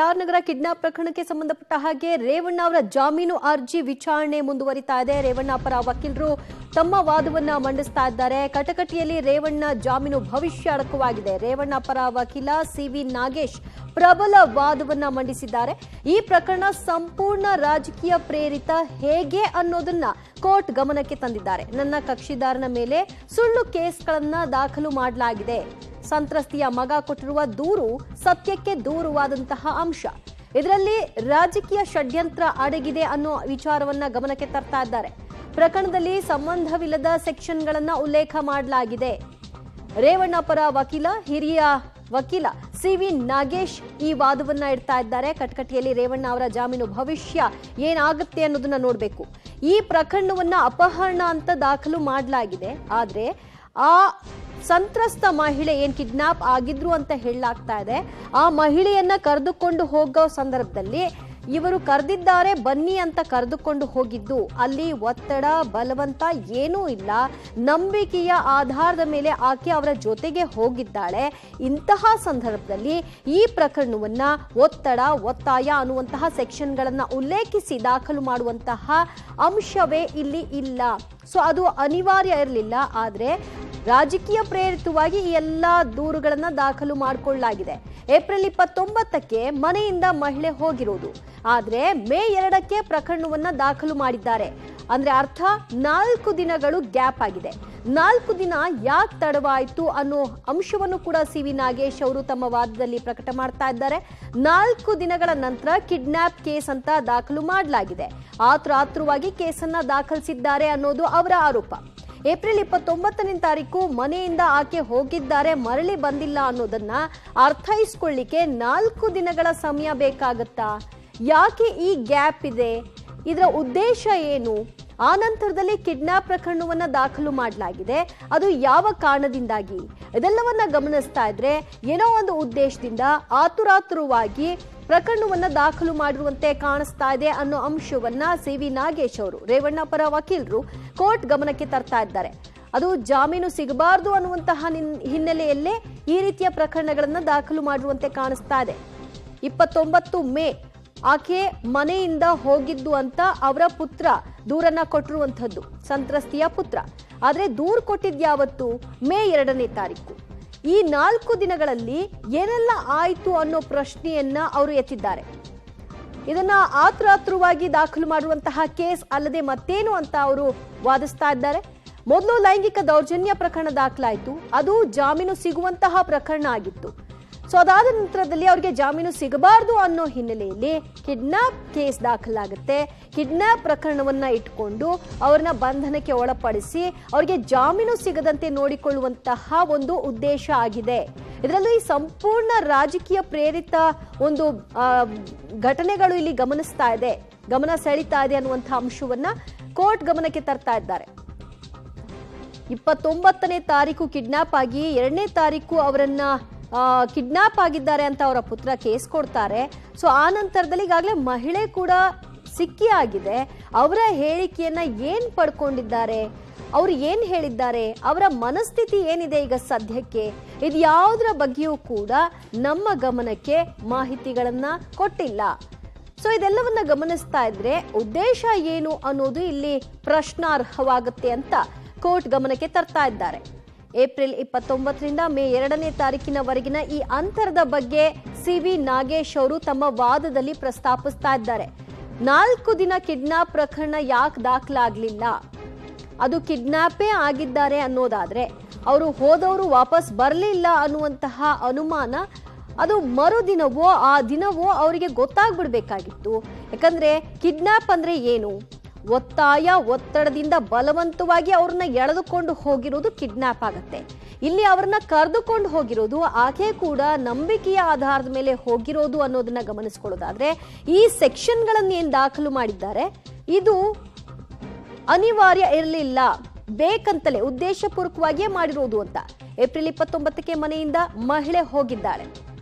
R ನಗರ kidnap ಪ್ರಕರಣಕ್ಕೆ ಸಂಬಂಧಪಟ್ಟ ಹಾಗೆ ರೇವಣ್ಣ ಅವರ ಜಾಮೀನು ಅರ್ಜಿ ವಿಚಾರಣೆ ಮುಂದುವರಿತಾ ಇದೆ. ರೇವಣ್ಣ ಪರ ವಕೀಲರು ತಮ್ಮ ವಾದವನ್ನ ಮಂಡಿಸ್ತಾ ಇದ್ದಾರೆ. ಕಟಕಟಿಯಲ್ಲಿ ರೇವಣ್ಣ ಜಾಮೀನು ಭವಿಷ್ಯ ಅಡಕವಾಗಿದೆ. ರೇವಣ್ಣ ಪರ ವಕೀಲ ಸಿವಿ ನಾಗೇಶ್ ಪ್ರಬಲ ವಾದವನ್ನ ಮಂಡಿಸಿದ್ದಾರೆ. ಈ ಪ್ರಕರಣ ಸಂಪೂರ್ಣ ರಾಜಕೀಯ ಪ್ರೇರಿತ ಹೇಗೆ ಅನ್ನೋದನ್ನ ಕೋರ್ಟ್ ಗಮನಕ್ಕೆ ತಂದಿದ್ದಾರೆ. ನನ್ನ ಕಕ್ಷಿದಾರನ ಮೇಲೆ ಸುಳ್ಳು ಕೇಸ್ಗಳನ್ನ ದಾಖಲು ಮಾಡಲಾಗಿದೆ. ಸಂತ್ರಸ್ತೆಯ ಮಗ ಕೊಟ್ಟಿರುವ ದೂರು ಸತ್ಯಕ್ಕೆ ದೂರವಾದಂತಹ ಅಂಶ. ಇದರಲ್ಲಿ ರಾಜಕೀಯ ಷಡ್ಯಂತ್ರ ಅಡಗಿದೆ ಅನ್ನೋ ವಿಚಾರವನ್ನ ಗಮನಕ್ಕೆ ತರ್ತಾ ಇದ್ದಾರೆ. ಪ್ರಕರಣದಲ್ಲಿ ಸಂಬಂಧವಿಲ್ಲದ ಸೆಕ್ಷನ್ಗಳನ್ನ ಉಲ್ಲೇಖ ಮಾಡಲಾಗಿದೆ. ರೇವಣ್ಣ ಪರ ವಕೀಲ ಹಿರಿಯ ವಕೀಲ ಸಿವಿ ನಾಗೇಶ್ ಈ ವಾದವನ್ನ ಇಡ್ತಾ ಇದ್ದಾರೆ. ಕಟಕಟಿಯಲ್ಲಿ ರೇವಣ್ಣ ಅವರ ಜಾಮೀನು ಭವಿಷ್ಯ ಏನಾಗುತ್ತೆ ಅನ್ನೋದನ್ನ ನೋಡಬೇಕು. ಈ ಪ್ರಕರಣವನ್ನ ಅಪಹರಣ ಅಂತ ದಾಖಲು ಮಾಡಲಾಗಿದೆ. ಆದ್ರೆ ಆ ಸಂತ್ರಸ್ತ ಮಹಿಳೆ ಏನ್ ಕಿಡ್ನಾಪ್ ಆಗಿದ್ರು ಅಂತ ಹೇಳಲಾಗ್ತಾ ಇದೆ. ಆ ಮಹಿಳೆಯನ್ನ ಕರೆದುಕೊಂಡು ಹೋಗೋ ಸಂದರ್ಭದಲ್ಲಿ ಇವರು ಕರೆದಿದ್ದಾರೆ ಬನ್ನಿ ಅಂತ ಕರೆದುಕೊಂಡು ಹೋಗಿದ್ದು, ಅಲ್ಲಿ ಒತ್ತಡ ಬಲವಂತ ಏನೂ ಇಲ್ಲ. ನಂಬಿಕೆಯ ಆಧಾರದ ಮೇಲೆ ಆಕೆ ಅವರ ಜೊತೆಗೆ ಹೋಗಿದ್ದಾಳೆ. ಇಂತಹ ಸಂದರ್ಭದಲ್ಲಿ ಈ ಪ್ರಕರಣವನ್ನ ಒತ್ತಡ ಒತ್ತಾಯ ಅನ್ನುವಂತಹ ಸೆಕ್ಷನ್ಗಳನ್ನ ಉಲ್ಲೇಖಿಸಿ ದಾಖಲು ಮಾಡುವಂತಹ ಅಂಶವೇ ಇಲ್ಲಿ ಇಲ್ಲ. ಸೊ ಅದು ಅನಿವಾರ್ಯ ಇರಲಿಲ್ಲ. ಆದ್ರೆ ರಾಜಕೀಯ ಪ್ರೇರಿತವಾಗಿ ಈ ಎಲ್ಲಾ ದೂರುಗಳನ್ನ ದಾಖಲು ಮಾಡಿಕೊಳ್ಳಲಾಗಿದೆ. ಏಪ್ರಿಲ್ 29ಕ್ಕೆ ಮನೆಯಿಂದ ಮಹಿಳೆ ಹೋಗಿರೋದು. ಆದ್ರೆ ಮೇ 2ಕ್ಕೆ ಪ್ರಕರಣವನ್ನ ದಾಖಲು ಮಾಡಿದ್ದಾರೆ. ಅಂದ್ರೆ ಅರ್ಥ 4 ದಿನಗಳು ಗ್ಯಾಪ್ ಆಗಿದೆ. 4 ದಿನ ಯಾಕೆ ತಡವಾಯಿತು ಅನ್ನೋ ಅಂಶವನ್ನು ಕೂಡ ಸಿವಿ ನಾಗೇಶ್ ಅವರು ತಮ್ಮ ವಾದದಲ್ಲಿ ಪ್ರಕಟ ಮಾಡ್ತಾ ಇದ್ದಾರೆ. 4 ದಿನಗಳ ನಂತರ ಕಿಡ್ನಾಪ್ ಕೇಸ್ ಅಂತ ದಾಖಲು ಮಾಡಲಾಗಿದೆ. ಆತುರವಾಗಿ ಕೇಸನ್ನ ದಾಖಲಿಸಿದ್ದಾರೆ ಅನ್ನೋದು ಅವರ ಆರೋಪ. ಏಪ್ರಿಲ್ 29ನೇ ತಾರೀಕು ಮನೆಯಿಂದ ಆಕೆ ಹೋಗಿದ್ದಾರೆ, ಮರಳಿ ಬಂದಿಲ್ಲ ಅನ್ನೋದನ್ನ ಅರ್ಥೈಸ್ಕೊಳ್ಳಿಕ್ಕೆ 4 ದಿನಗಳ ಸಮಯ ಬೇಕಾಗತ್ತಾ? ಯಾಕೆ ಈ ಗ್ಯಾಪ್ ಇದೆ? ಇದರ ಉದ್ದೇಶ ಏನು? ಆ ನಂತರದಲ್ಲಿ ಕಿಡ್ನಾಪ್ ಪ್ರಕರಣವನ್ನ ದಾಖಲು ಮಾಡಲಾಗಿದೆ. ಅದು ಯಾವ ಕಾರಣದಿಂದಾಗಿ? ಇದೆಲ್ಲವನ್ನ ಗಮನಿಸ್ತಾ ಇದ್ರೆ ಏನೋ ಒಂದು ಉದ್ದೇಶದಿಂದ ಆತುರಾತುರವಾಗಿ ಪ್ರಕರಣವನ್ನ ದಾಖಲು ಮಾಡಿರುವಂತೆ ಕಾಣಿಸ್ತಾ ಇದೆ ಅನ್ನೋ ಅಂಶವನ್ನ ಸಿವಿ ನಾಗೇಶ್ ಅವರು ರೇವಣ್ಣ ಪರ ವಕೀಲರು ಕೋರ್ಟ್ ಗಮನಕ್ಕೆ ತರ್ತಾ ಇದ್ದಾರೆ. ಅದು ಜಾಮೀನು ಸಿಗಬಾರದು ಅನ್ನುವಂತಹ ಹಿನ್ನೆಲೆಯಲ್ಲೇ ಈ ರೀತಿಯ ಪ್ರಕರಣಗಳನ್ನ ದಾಖಲು ಮಾಡಿರುವಂತೆ ಕಾಣಿಸ್ತಾ ಇದೆ. 29 ಮೇ ಆಕೆ ಮನೆಯಿಂದ ಹೋಗಿದ್ದು ಅಂತ ಅವರ ಪುತ್ರ ದೂರನ್ನ ಕೊಟ್ಟಿರುವಂತದ್ದು, ಸಂತ್ರಸ್ತೆಯ ಪುತ್ರ. ಆದ್ರೆ ದೂರು ಕೊಟ್ಟಿದ್ಯಾವತ್ತು? ಮೇ 2ನೇ ತಾರೀಕು. ಈ 4 ದಿನಗಳಲ್ಲಿ ಏನೆಲ್ಲ ಆಯ್ತು ಅನ್ನೋ ಪ್ರಶ್ನೆಯನ್ನ ಅವರು ಎತ್ತಿದ್ದಾರೆ. ಇದನ್ನ ಆತುರಾತುರವಾಗಿ ದಾಖಲು ಮಾಡುವಂತಹ ಕೇಸ್ ಅಲ್ಲದೆ ಮತ್ತೇನು ಅಂತ ಅವರು ವಾದಿಸ್ತಾ ಇದ್ದಾರೆ. ಮೊದಲು ಲೈಂಗಿಕ ದೌರ್ಜನ್ಯ ಪ್ರಕರಣ ದಾಖಲಾಯಿತು. ಅದು ಜಾಮೀನು ಸಿಗುವಂತಹ ಪ್ರಕರಣ ಆಗಿತ್ತು. ಸೊ ಅದಾದ ನಂತರದಲ್ಲಿ ಅವರಿಗೆ ಜಾಮೀನು ಸಿಗಬಾರದು ಅನ್ನೋ ಹಿನ್ನೆಲೆಯಲ್ಲಿ ಕಿಡ್ನಾಪ್ ಕೇಸ್ ದಾಖಲಾಗುತ್ತೆ. ಕಿಡ್ನಾಪ್ ಪ್ರಕರಣವನ್ನ ಇಟ್ಕೊಂಡು ಅವ್ರನ್ನ ಬಂಧನಕ್ಕೆ ಒಳಪಡಿಸಿ ಅವರಿಗೆ ಜಾಮೀನು ಸಿಗದಂತೆ ನೋಡಿಕೊಳ್ಳುವಂತಹ ಒಂದು ಉದ್ದೇಶ ಆಗಿದೆ. ಇದರಲ್ಲೂ ಈ ಸಂಪೂರ್ಣ ರಾಜಕೀಯ ಪ್ರೇರಿತ ಒಂದು ಘಟನೆಗಳು ಇಲ್ಲಿ ಗಮನ ಸೆಳೀತಾ ಇದೆ ಅನ್ನುವಂತಹ ಅಂಶವನ್ನ ಕೋರ್ಟ್ ಗಮನಕ್ಕೆ ತರ್ತಾ ಇದ್ದಾರೆ. 29ನೇ ತಾರೀಕು ಕಿಡ್ನಾಪ್ ಆಗಿ 2ನೇ ತಾರೀಕು ಅವರನ್ನ ಕಿಡ್ನಾಪ್ ಆಗಿದ್ದಾರೆ ಅಂತ ಅವರ ಪುತ್ರ ಕೇಸ್ ಕೊಡ್ತಾರೆ. ಸೊ ಆ ನಂತರದಲ್ಲಿ ಈಗಾಗಲೇ ಮಹಿಳೆ ಕೂಡ ಸಿಕ್ಕಿ ಆಗಿದೆ. ಅವರ ಹೇಳಿಕೆಯನ್ನ ಏನ್ ಪಡ್ಕೊಂಡಿದ್ದಾರೆ, ಅವ್ರು ಏನ್ ಹೇಳಿದ್ದಾರೆ, ಅವರ ಮನಸ್ಥಿತಿ ಏನಿದೆ ಈಗ ಸದ್ಯಕ್ಕೆ, ಇದು ಯಾವುದರ ಬಗ್ಗೆಯೂ ಕೂಡ ನಮ್ಮ ಗಮನಕ್ಕೆ ಮಾಹಿತಿಗಳನ್ನ ಕೊಟ್ಟಿಲ್ಲ. ಸೊ ಇದೆಲ್ಲವನ್ನ ಗಮನಿಸ್ತಾ ಇದ್ರೆ ಉದ್ದೇಶ ಏನು ಅನ್ನೋದು ಇಲ್ಲಿ ಪ್ರಶ್ನಾರ್ಹವಾಗುತ್ತೆ ಅಂತ ಕೋರ್ಟ್ ಗಮನಕ್ಕೆ ತರ್ತಾ ಇದ್ದಾರೆ. ಏಪ್ರಿಲ್ 29ರಿಂದ ಮೇ 2ನೇ ತಾರೀಕಿನವರೆಗಿನ ಈ ಅಂತರದ ಬಗ್ಗೆ ಸಿವಿ ನಾಗೇಶ್ ಅವರು ತಮ್ಮ ವಾದದಲ್ಲಿ ಪ್ರಸ್ತಾಪಿಸ್ತಾ ಇದ್ದಾರೆ. 4 ದಿನ ಕಿಡ್ನಾಪ್ ಪ್ರಕರಣ ಯಾಕೆ ದಾಖಲಾಗ್ಲಿಲ್ಲ? ಅದು ಕಿಡ್ನಾಪೇ ಆಗಿದ್ದಾರೆ ಅನ್ನೋದಾದ್ರೆ ಅವರು ಹೋದವರು ವಾಪಸ್ ಬರಲಿಲ್ಲ ಅನ್ನುವಂತಹ ಅನುಮಾನ ಅದು ಮರುದಿನವೋ ಆ ದಿನವೋ ಅವರಿಗೆ ಗೊತ್ತಾಗ್ಬಿಡ್ಬೇಕಾಗಿತ್ತು. ಯಾಕಂದ್ರೆ ಕಿಡ್ನಾಪ್ ಅಂದ್ರೆ ಏನು? ಒತ್ತಾಯ ಒತ್ತಡದಿಂದ ಬಲವಂತವಾಗಿ ಅವ್ರನ್ನ ಎಳೆದುಕೊಂಡು ಹೋಗಿರೋದು ಕಿಡ್ನಾಪ್ ಆಗತ್ತೆ. ಇಲ್ಲಿ ಅವ್ರನ್ನ ಕರೆದುಕೊಂಡು ಹೋಗಿರೋದು ಆಕೆ ಕೂಡ ನಂಬಿಕೆಯ ಆಧಾರದ ಮೇಲೆ ಹೋಗಿರೋದು ಅನ್ನೋದನ್ನ ಗಮನಿಸ್ಕೊಳ್ಳೋದಾದ್ರೆ ಈ ಸೆಕ್ಷನ್ಗಳನ್ನ ಏನ್ ದಾಖಲು ಮಾಡಿದ್ದಾರೆ ಇದು ಅನಿವಾರ್ಯ ಇರಲಿಲ್ಲ, ಬೇಕಂತಲೇ ಉದ್ದೇಶಪೂರ್ವಕವಾಗಿಯೇ ಮಾಡಿರೋದು ಅಂತ. ಏಪ್ರಿಲ್ 29ಕ್ಕೆ ಮನೆಯಿಂದ ಮಹಿಳೆ ಹೋಗಿದ್ದಾಳೆ.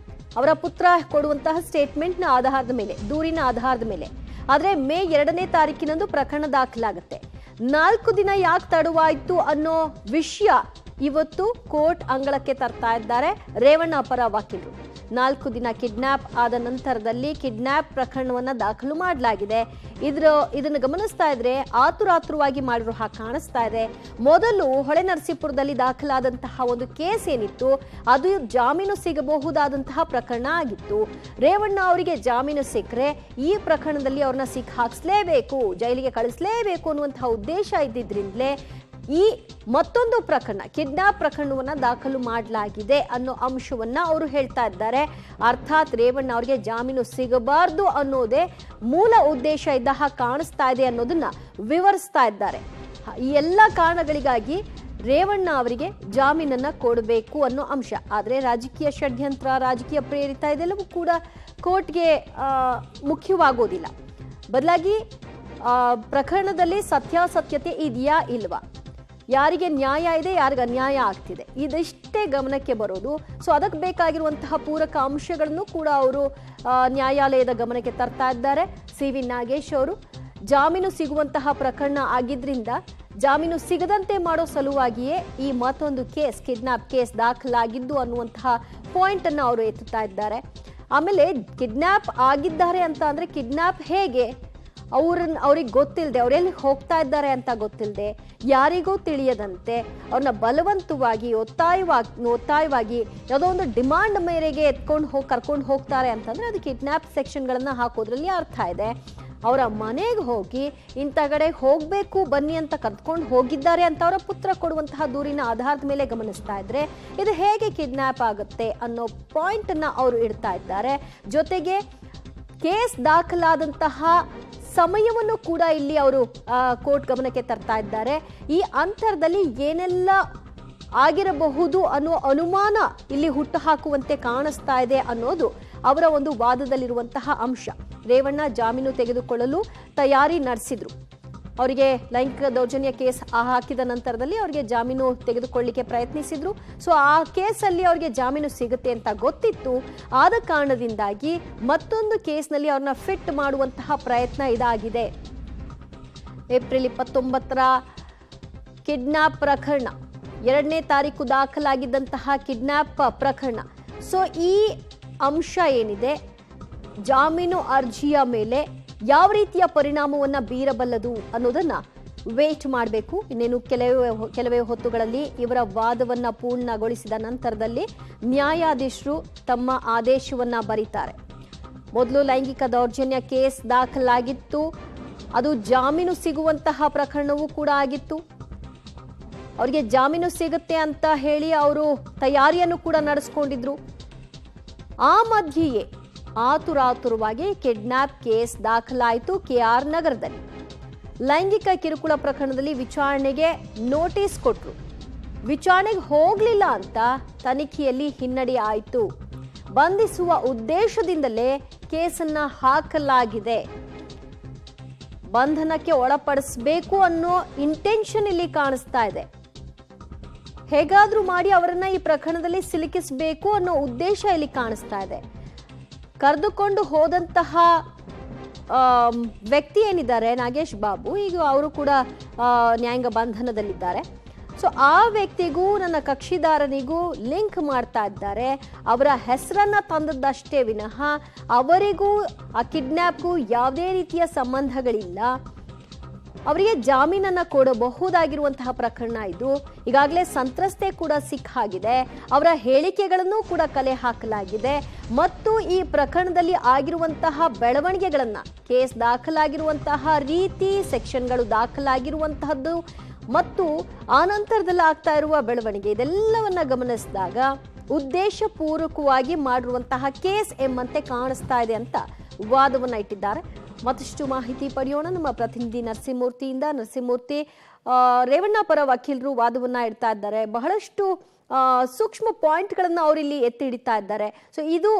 ಅವರ ಪುತ್ರ ಕೊಡುವಂತಹ ಸ್ಟೇಟ್ಮೆಂಟ್ನ ಆಧಾರದ ಮೇಲೆ, ದೂರಿನ ಆಧಾರದ ಮೇಲೆ. ಆದ್ರೆ ಮೇ 2ನೇ ತಾರೀಕಿನಂದು ಪ್ರಕರಣ ದಾಖಲಾಗುತ್ತೆ. 4 ದಿನ ಯಾಕೆ ತಡವಾಯ್ತು ಅನ್ನೋ ವಿಷಯ ಇವತ್ತು ಕೋರ್ಟ್ ಅಂಗಳಕ್ಕೆ ತರ್ತಾ ಇದ್ದಾರೆ ರೇವಣ್ಣ ಪರ ವಕೀಲರು. 4 ದಿನ ಕಿಡ್ನಾಪ್ ಆದ ನಂತರದಲ್ಲಿ ಕಿಡ್ನಾಪ್ ಪ್ರಕರಣವನ್ನ ದಾಖಲು ಮಾಡಲಾಗಿದೆ. ಇದನ್ನು ಗಮನಿಸ್ತಾ ಇದ್ರೆ ಆತುರಾತುರವಾಗಿ ಮಾಡಿರೋ ಹಾಗೆ ಕಾಣಿಸ್ತಾ ಇದೆ. ಮೊದಲು ಹೊಳೆನರಸೀಪುರದಲ್ಲಿ ದಾಖಲಾದಂತಹ ಒಂದು ಕೇಸ್ ಏನಿತ್ತು ಅದು ಜಾಮೀನು ಸಿಗಬಹುದಾದಂತಹ ಪ್ರಕರಣ ಆಗಿತ್ತು. ರೇವಣ್ಣ ಅವರಿಗೆ ಜಾಮೀನು ಸಿಕ್ಕರೆ ಈ ಪ್ರಕರಣದಲ್ಲಿ ಅವ್ರನ್ನ ಸಿಕ್ ಹಾಕಿಸ್ಲೇಬೇಕು, ಜೈಲಿಗೆ ಕಳಿಸ್ಲೇಬೇಕು ಅನ್ನುವಂತಹ ಉದ್ದೇಶ ಇದ್ದಿದ್ರಿಂದಲೇ ಈ ಮತ್ತೊಂದು ಪ್ರಕರಣ ಕಿಡ್ನಾಪ್ ಪ್ರಕರಣವನ್ನ ದಾಖಲು ಮಾಡಲಾಗಿದೆ ಅನ್ನೋ ಅಂಶವನ್ನ ಅವರು ಹೇಳ್ತಾ ಇದ್ದಾರೆ. ಅರ್ಥಾತ್ ರೇವಣ್ಣ ಅವರಿಗೆ ಜಾಮೀನು ಸಿಗಬಾರ್ದು ಅನ್ನೋದೇ ಮೂಲ ಉದ್ದೇಶ ಇದ್ದ ಹಾಗೆ ಕಾಣಿಸ್ತಾ ಇದೆ ಅನ್ನೋದನ್ನ ವಿವರಿಸ್ತಾ ಇದ್ದಾರೆ. ಈ ಎಲ್ಲ ಕಾರಣಗಳಿಗಾಗಿ ರೇವಣ್ಣ ಅವರಿಗೆ ಜಾಮೀನನ್ನ ಕೊಡಬೇಕು ಅನ್ನೋ ಅಂಶ. ಆದರೆ ರಾಜಕೀಯ ಷಡ್ಯಂತ್ರ, ರಾಜಕೀಯ ಪ್ರೇರಿತ ಇದೆಲ್ಲವೂ ಕೂಡ ಕೋರ್ಟ್ಗೆ ಮುಖ್ಯವಾಗೋದಿಲ್ಲ. ಬದಲಾಗಿ ಪ್ರಕರಣದಲ್ಲಿ ಸತ್ಯಾಸತ್ಯತೆ ಇದೆಯಾ ಇಲ್ವಾ, ಯಾರಿಗೆ ನ್ಯಾಯ ಇದೆ, ಯಾರಿಗೆ ಅನ್ಯಾಯ ಆಗ್ತಿದೆ, ಇದಿಷ್ಟೇ ಗಮನಕ್ಕೆ ಬರೋದು. ಸೊ ಅದಕ್ಕೆ ಬೇಕಾಗಿರುವಂತಹ ಪೂರಕ ಅಂಶಗಳನ್ನು ಕೂಡ ಅವರು ನ್ಯಾಯಾಲಯದ ಗಮನಕ್ಕೆ ತರ್ತಾ ಇದ್ದಾರೆ. ಸಿ.ವಿ. ನಾಗೇಶ್ ಅವರು ಜಾಮೀನು ಸಿಗುವಂತಹ ಪ್ರಕರಣ ಆಗಿದ್ರಿಂದ ಜಾಮೀನು ಸಿಗದಂತೆ ಮಾಡೋ ಸಲುವಾಗಿಯೇ ಈ ಮತ್ತೊಂದು ಕೇಸ್ ಕಿಡ್ನಾಪ್ ಕೇಸ್ ದಾಖಲಾಗಿದ್ದು ಅನ್ನುವಂತಹ ಪಾಯಿಂಟ್ ಅನ್ನು ಅವರು ಎತ್ತುತ್ತಾ ಇದ್ದಾರೆ. ಆಮೇಲೆ ಕಿಡ್ನಾಪ್ ಆಗಿದ್ದಾರೆ ಅಂತ ಅಂದ್ರೆ ಕಿಡ್ನಾಪ್ ಹೇಗೆ, ಅವ್ರಿಗೆ ಗೊತ್ತಿಲ್ಲದೆ, ಅವರೆಲ್ಲಿ ಹೋಗ್ತಾ ಇದ್ದಾರೆ ಅಂತ ಗೊತ್ತಿಲ್ಲದೆ, ಯಾರಿಗೂ ತಿಳಿಯದಂತೆ ಅವ್ರನ್ನ ಬಲವಂತವಾಗಿ ಒತ್ತಾಯವಾಗಿ ಯಾವುದೋ ಒಂದು ಡಿಮಾಂಡ್ ಮೇರೆಗೆ ಕರ್ಕೊಂಡು ಹೋಗ್ತಾರೆ ಅಂತಂದ್ರೆ ಅದು ಕಿಡ್ನಾಪ್ ಸೆಕ್ಷನ್ಗಳನ್ನ ಹಾಕೋದ್ರಲ್ಲಿ ಅರ್ಥ ಇದೆ. ಅವರ ಮನೆಗೆ ಹೋಗಿ ಇಂಥ ಕಡೆ ಹೋಗ್ಬೇಕು ಬನ್ನಿ ಅಂತ ಕರ್ಕೊಂಡು ಹೋಗಿದ್ದಾರೆ ಅಂತ ಅವರ ಪುತ್ರ ಕೊಡುವಂತಹ ದೂರಿನ ಆಧಾರದ ಮೇಲೆ ಗಮನಿಸ್ತಾ ಇದ್ರೆ ಇದು ಹೇಗೆ ಕಿಡ್ನಾಪ್ ಆಗುತ್ತೆ ಅನ್ನೋ ಪಾಯಿಂಟ್ ಅನ್ನ ಅವರು ಇಡ್ತಾ ಇದ್ದಾರೆ. ಜೊತೆಗೆ ಕೇಸ್ ದಾಖಲಾದಂತಹ ಸಮಯವನ್ನು ಕೂಡ ಇಲ್ಲಿ ಅವರು ಕೋರ್ಟ್ ಗಮನಕ್ಕೆ ತರ್ತಾ ಇದ್ದಾರೆ. ಈ ಅಂತರದಲ್ಲಿ ಏನೆಲ್ಲ ಆಗಿರಬಹುದು ಅನ್ನೋ ಅನುಮಾನ ಇಲ್ಲಿ ಹುಟ್ಟು ಹಾಕುವಂತೆ ಕಾಣಿಸ್ತಾ ಇದೆ ಅನ್ನೋದು ಅವರ ಒಂದು ವಾದದಲ್ಲಿರುವಂತಹ ಅಂಶ. ರೇವಣ್ಣ ಜಾಮೀನು ತೆಗೆದುಕೊಳ್ಳಲು ತಯಾರಿ ನಡೆಸಿದ್ರು. ಅವರಿಗೆ ಲೈಂಗಿಕ ದೌರ್ಜನ್ಯ ಕೇಸ್ ಹಾಕಿದ ನಂತರದಲ್ಲಿ ಅವರಿಗೆ ಜಾಮೀನು ತೆಗೆದುಕೊಳ್ಳಿಕ್ಕೆ ಪ್ರಯತ್ನಿಸಿದ್ರು. ಸೊ ಆ ಕೇಸಲ್ಲಿ ಅವರಿಗೆ ಜಾಮೀನು ಸಿಗುತ್ತೆ ಅಂತ ಗೊತ್ತಿತ್ತು. ಆದ ಕಾರಣದಿಂದಾಗಿ ಮತ್ತೊಂದು ಕೇಸ್ನಲ್ಲಿ ಅವ್ರನ್ನ ಫಿಟ್ ಮಾಡುವಂತಹ ಪ್ರಯತ್ನ ಇದಾಗಿದೆ. ಏಪ್ರಿಲ್ 29ರ ಕಿಡ್ನಾಪ್ ಪ್ರಕರಣ, 2ನೇ ತಾರೀಕು ದಾಖಲಾಗಿದ್ದಂತಹ ಕಿಡ್ನಾಪ್ ಪ್ರಕರಣ. ಸೊ ಈ ಅಂಶ ಏನಿದೆ ಜಾಮೀನು ಅರ್ಜಿಯ ಮೇಲೆ ಯಾವ ರೀತಿಯ ಪರಿಣಾಮವನ್ನ ಬೀರಬಲ್ಲದು ಅನ್ನೋದನ್ನ ವೇಟ್ ಮಾಡಬೇಕು. ಇನ್ನೇನು ಕೆಲವೇ ಹೊತ್ತುಗಳಲ್ಲಿ ಇವರ ವಾದವನ್ನ ಪೂರ್ಣಗೊಳಿಸಿದ ನಂತರದಲ್ಲಿ ನ್ಯಾಯಾಧೀಶರು ತಮ್ಮ ಆದೇಶವನ್ನ ಬರೀತಾರೆ. ಮೊದಲು ಲೈಂಗಿಕ ದೌರ್ಜನ್ಯ ಕೇಸ್ ದಾಖಲಾಗಿತ್ತು, ಅದು ಜಾಮೀನು ಸಿಗುವಂತಹ ಪ್ರಕರಣವೂ ಕೂಡ ಆಗಿತ್ತು. ಅವರಿಗೆ ಜಾಮೀನು ಸಿಗುತ್ತೆ ಅಂತ ಹೇಳಿ ಅವರು ತಯಾರಿಯನ್ನು ಕೂಡ ನಡೆಸ್ಕೊಂಡಿದ್ರು. ಆ ಮಧ್ಯೆಯೇ ಆತುರಾತುರವಾಗಿ ಕಿಡ್ನಾಪ್ ಕೇಸ್ ದಾಖಲಾಯಿತು ಕೆಆರ್ ನಗರದಲ್ಲಿ. ಲೈಂಗಿಕ ಕಿರುಕುಳ ಪ್ರಕರಣದಲ್ಲಿ ವಿಚಾರಣೆಗೆ ನೋಟಿಸ್ ಕೊಟ್ಟರು. ವಿಚಾರಣೆಗೆ ಹೋಗಲಿಲ್ಲ ಅಂತ ತನಿಖೆಯಲ್ಲಿ ಹಿನ್ನಡೆ ಆಯಿತು. ಬಂಧಿಸುವ ಉದ್ದೇಶದಿಂದಲೇ ಕೇಸನ್ನ ಹಾಕಲಾಗಿದೆ. ಬಂಧನಕ್ಕೆ ಒಳಪಡಿಸಬೇಕು ಅನ್ನೋ ಇಂಟೆನ್ಷನ್ ಇಲ್ಲಿ ಕಾಣಿಸ್ತಾ ಇದೆ. ಹೇಗಾದ್ರೂ ಮಾಡಿ ಅವರನ್ನ ಈ ಪ್ರಕರಣದಲ್ಲಿ ಸಿಲುಕಿಸಬೇಕು ಅನ್ನೋ ಉದ್ದೇಶ ಇಲ್ಲಿ ಕಾಣಿಸ್ತಾ ಇದೆ. ಕರೆದುಕೊಂಡು ಹೋದಂತಹ ವ್ಯಕ್ತಿ ಏನಿದ್ದಾರೆ ನಾಗೇಶ್ ಬಾಬು, ಈಗ ಅವರು ಕೂಡ ನ್ಯಾಯಾಂಗ ಬಂಧನದಲ್ಲಿದ್ದಾರೆ. ಸೊ ಆ ವ್ಯಕ್ತಿಗೂ ನನ್ನ ಕಕ್ಷಿದಾರನಿಗೂ ಲಿಂಕ್ ಮಾಡ್ತಾ ಇದ್ದಾರೆ. ಅವರ ಹೆಸರನ್ನ ತಂದದ್ದಷ್ಟೇ ವಿನಃ ಅವರಿಗೂ ಆ ಕಿಡ್ನಾಪ್ಗೂ ಯಾವುದೇ ರೀತಿಯ ಸಂಬಂಧಗಳಿಲ್ಲ. ಅವರಿಗೆ ಜಾಮೀನನ್ನ ಕೊಡಬಹುದಾಗಿರುವಂತಹ ಪ್ರಕರಣ ಇದು. ಈಗಾಗಲೇ ಸಂತ್ರಸ್ತೆ ಕೂಡ ಸಿಕ್ಕಾಗಿದೆ. ಅವರ ಹೇಳಿಕೆಗಳನ್ನು ಕೂಡ ಕಲೆ ಹಾಕಲಾಗಿದೆ. ಮತ್ತು ಈ ಪ್ರಕರಣದಲ್ಲಿ ಆಗಿರುವಂತಹ ಬೆಳವಣಿಗೆಗಳನ್ನ, ಕೇಸ್ ದಾಖಲಾಗಿರುವಂತಹ ರೀತಿ, ಸೆಕ್ಷನ್ಗಳು ದಾಖಲಾಗಿರುವಂತಹದ್ದು ಮತ್ತು ಆನಂತರದಲ್ಲಿ ಆಗ್ತಾ ಇರುವ ಬೆಳವಣಿಗೆ, ಇದೆಲ್ಲವನ್ನ ಗಮನಿಸಿದಾಗ ಉದ್ದೇಶಪೂರ್ವಕವಾಗಿ ಮಾಡಿರುವಂತಹ ಕೇಸ್ ಎಂಬಂತೆ ಕಾಣಿಸ್ತಾ ಇದೆ ಅಂತ ವಾದವನ್ನ ಇಟ್ಟಿದ್ದಾರೆ. ಮತ್ತಷ್ಟು ಮಾಹಿತಿ ಪಡೆಯೋಣ ನಮ್ಮ ಪ್ರತಿನಿಧಿ ನರಸಿಂಹಮೂರ್ತಿಯಿಂದ. ನರಸಿಂಹಮೂರ್ತಿ, ರೇವಣ್ಣ ಪರ ವಕೀಲರು ವಾದವನ್ನ ಇಡ್ತಾ ಇದ್ದಾರೆ. ಬಹಳಷ್ಟು ಸೂಕ್ಷ್ಮ ಪಾಯಿಂಟ್ಗಳನ್ನ ಅವರಿಲ್ಲಿ ಎತ್ತಿ ಹಿಡಿತಾ ಇದ್ದಾರೆ. ಸೊ ಇದು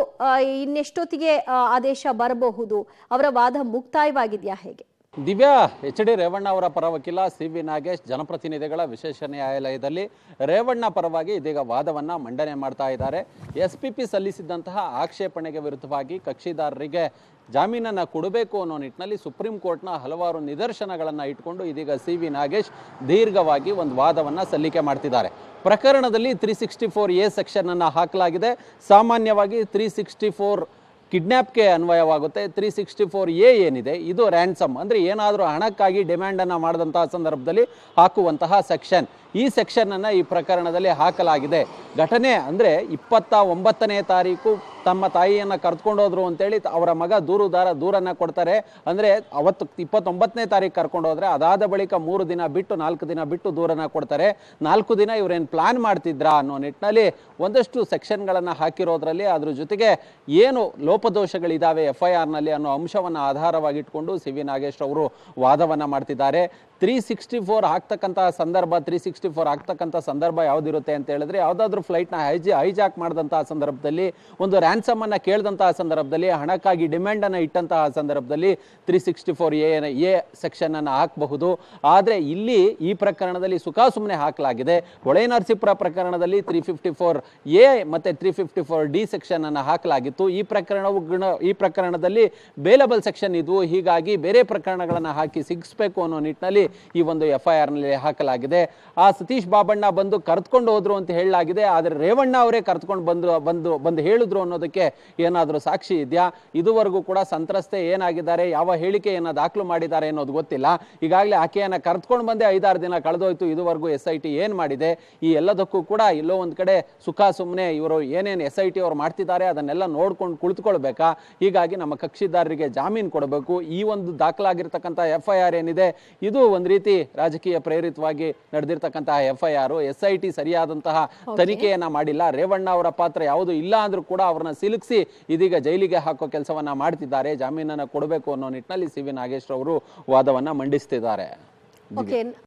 ಇನ್ನೆಷ್ಟೊತ್ತಿಗೆ ಆದೇಶ ಬರಬಹುದು? ಅವರ ವಾದ ಮುಕ್ತಾಯವಾಗಿದೆಯಾ ಹೇಗೆ? ದಿವ್ಯಾ ಎಚ್.ಡಿ. ರೇವಣ್ಣ ಅವರ ಪರ ವಕೀಲ ಸಿ.ವಿ. ನಾಗೇಶ್ ಜನಪ್ರತಿನಿಧಿಗಳ ವಿಶೇಷ ನ್ಯಾಯಾಲಯದಲ್ಲಿ ರೇವಣ್ಣ ಪರವಾಗಿ ಇದೀಗ ವಾದವನ್ನ ಮಂಡನೆ ಮಾಡ್ತಾ ಇದ್ದಾರೆ. ಎಸ್ಪಿಪಿ ಸಲ್ಲಿಸಿದ್ದಂತಹ ಆಕ್ಷೇಪಣೆಗೆ ವಿರುದ್ಧವಾಗಿ ಕಕ್ಷಿದಾರರಿಗೆ ಜಾಮೀನನ್ನು ಕೊಡಬೇಕು ಅನ್ನೋ ನಿಟ್ಟಿನಲ್ಲಿ ಸುಪ್ರೀಂ ಕೋರ್ಟ್ನ ಹಲವಾರು ನಿದರ್ಶನಗಳನ್ನು ಇಟ್ಕೊಂಡು ಇದೀಗ ಸಿ.ವಿ. ನಾಗೇಶ್ ದೀರ್ಘವಾಗಿ ಒಂದು ವಾದವನ್ನು ಸಲ್ಲಿಕೆ ಮಾಡ್ತಿದ್ದಾರೆ. ಪ್ರಕರಣದಲ್ಲಿ 364A ಸೆಕ್ಷನ್ ಅನ್ನು ಹಾಕಲಾಗಿದೆ. ಸಾಮಾನ್ಯವಾಗಿ 364 ಕಿಡ್ನ್ಯಾಪ್ಗೆ ಅನ್ವಯವಾಗುತ್ತೆ. 364A ಏನಿದೆ ಇದು ರ್ಯಾನ್ಸಮ್ ಅಂದರೆ ಏನಾದರೂ ಹಣಕ್ಕಾಗಿ ಡಿಮ್ಯಾಂಡನ್ನು ಮಾಡಿದಂತಹ ಸಂದರ್ಭದಲ್ಲಿ ಹಾಕುವಂತಹ ಸೆಕ್ಷನ್. ಈ ಸೆಕ್ಷನನ್ನು ಈ ಪ್ರಕರಣದಲ್ಲಿ ಹಾಕಲಾಗಿದೆ. ಘಟನೆ ಅಂದರೆ 29ನೇ ತಾರೀಕು ತಮ್ಮ ತಾಯಿಯನ್ನು ಕರ್ಕೊಂಡು ಹೋದ್ರು ಅಂತೇಳಿ ಅವರ ಮಗ ದೂರನ್ನು ಕೊಡ್ತಾರೆ. ಅಂದರೆ ಅವತ್ತು 29ನೇ ತಾರೀಕು ಕರ್ಕೊಂಡು ಹೋದರೆ ಅದಾದ ಬಳಿಕ 3 ದಿನ ಬಿಟ್ಟು 4 ದಿನ ಬಿಟ್ಟು ದೂರನ್ನು ಕೊಡ್ತಾರೆ. 4 ದಿನ ಇವರೇನು ಪ್ಲಾನ್ ಮಾಡ್ತಿದ್ರಾ ಅನ್ನೋ ನಿಟ್ಟಿನಲ್ಲಿ ಒಂದಷ್ಟು ಸೆಕ್ಷನ್ಗಳನ್ನು ಹಾಕಿರೋದ್ರಲ್ಲಿ ಅದ್ರ ಜೊತೆಗೆ ಏನು ಲೋಪದೋಷಗಳಿದ್ದಾವೆ FIRನಲ್ಲಿ ಅನ್ನೋ ಅಂಶವನ್ನು ಆಧಾರವಾಗಿಟ್ಕೊಂಡು ಸಿ.ವಿ. ನಾಗೇಶ್ ಅವರು ವಾದವನ್ನು ಮಾಡ್ತಿದ್ದಾರೆ. 364 ಆಗ್ತಕ್ಕಂತಹ ಸಂದರ್ಭ 364 ಆಗ್ತಕ್ಕಂಥ ಸಂದರ್ಭ ಯಾವುದಿರುತ್ತೆ ಅಂತ ಹೇಳಿದ್ರೆ ಯಾವುದಾದ್ರೂ ಫ್ಲೈಟ್ನ ಹೈಜಾಕ್ ಮಾಡಿದಂತಹ ಸಂದರ್ಭದಲ್ಲಿ, ಒಂದು ರ್ಯಾನ್ಸಮ್ ಅನ್ನು ಕೇಳಿದಂತಹ ಸಂದರ್ಭದಲ್ಲಿ, ಹಣಕ್ಕಾಗಿ ಡಿಮ್ಯಾಂಡನ್ನು ಇಟ್ಟಂತಹ ಸಂದರ್ಭದಲ್ಲಿ 364A ಸೆಕ್ಷನ್ ಅನ್ನು ಹಾಕಬಹುದು. ಆದರೆ ಇಲ್ಲಿ ಈ ಪ್ರಕರಣದಲ್ಲಿ ಸುಮ್ಮನೆ ಹಾಕಲಾಗಿದೆ. ಹೊಳೆನರಸೀಪುರ ಪ್ರಕರಣದಲ್ಲಿ 354A ಮತ್ತು 354D ಸೆಕ್ಷನ್ ಅನ್ನು ಹಾಕಲಾಗಿತ್ತು. ಈ ಪ್ರಕರಣದಲ್ಲಿ ಬೇಲಬಲ್ ಸೆಕ್ಷನ್ ಇದ್ವು. ಹೀಗಾಗಿ ಬೇರೆ ಪ್ರಕರಣಗಳನ್ನು ಹಾಕಿ ಸಿಗಿಸ್ಬೇಕು ಅನ್ನೋ ನಿಟ್ಟಿನಲ್ಲಿ ಈ ಒಂದು FIRನಲ್ಲಿ ಹಾಕಲಾಗಿದೆ. ಆ ಸತೀಶ್ ಬಾಬಣ್ಣ ಬಂದು ಕರೆದುಕೊಂಡು ಹೋದ್ರು ಅಂತ ಹೇಳಲಾಗಿದೆ. ಆದರೆ ರೇವಣ್ಣ ಅವರೇ ಕರೆದುಕೊಂಡು ಬಂದು ಹೇಳಿದ್ರು ಅನ್ನೋದಕ್ಕೆ ಏನಾದರೂ ಸಾಕ್ಷಿ ಇದೆಯಾ? ಇದುವರೆಗೂ ಕೂಡ ಸಂತ್ರಸ್ತೆ ಏನಾಗಿದ್ದಾರೆ, ಯಾವ ಹೇಳಿಕೆಯನ್ನು ದಾಖಲು ಮಾಡಿದ್ದಾರೆ ಅನ್ನೋದು ಗೊತ್ತಿಲ್ಲ. ಈಗಾಗಲೇ ಆಕೆಯನ್ನು ಕರೆದುಕೊಂಡು ಬಂದೇ 5-6 ದಿನ ಕಳೆದೋಯ್ತು. ಇದುವರೆಗೂ SIT ಏನು ಮಾಡಿದೆ? ಈ ಎಲ್ಲದಕ್ಕೂ ಕೂಡ ಎಲ್ಲೋ ಒಂದು ಕಡೆ ಸುಮ್ಮನೆ ಇವರು ಏನೇನು SIT ಅವರು ಮಾಡ್ತಿದ್ದಾರೆ ಅದನ್ನೆಲ್ಲ ನೋಡ್ಕೊಂಡು ಕುಳಿತುಕೊಳ್ಬೇಕಾ? ಹೀಗಾಗಿ ನಮ್ಮ ಕಕ್ಷಿದಾರರಿಗೆ ಜಾಮೀನು ಕೊಡಬೇಕು. ಈ ಒಂದು ದಾಖಲಾಗಿರ್ತಕ್ಕಂಥ FIR ಏನಿದೆ ಇದು ಒಂದು ರೀತಿ ರಾಜಕೀಯ ಪ್ರೇರಿತವಾಗಿ ನಡೆದಿರ್ತಕ್ಕಂತಹ FIR. SIT ಸರಿಯಾದಂತಹ ತನಿಖೆಯನ್ನ ಮಾಡಿಲ್ಲ. ರೇವಣ್ಣ ಅವರ ಪಾತ್ರ ಯಾವುದು ಇಲ್ಲ ಅಂದ್ರೂ ಕೂಡ ಅವ್ರನ್ನ ಸಿಲುಕಿಸಿ ಇದೀಗ ಜೈಲಿಗೆ ಹಾಕೋ ಕೆಲಸವನ್ನ ಮಾಡ್ತಿದ್ದಾರೆ. ಜಾಮೀನನ್ನ ಕೊಡಬೇಕು ಅನ್ನೋ ನಿಟ್ಟಿನಲ್ಲಿ ಸಿ.ವಿ. ನಾಗೇಶ್ ಅವರು ವಾದವನ್ನ ಮಂಡಿಸ್ತಿದ್ದಾರೆ.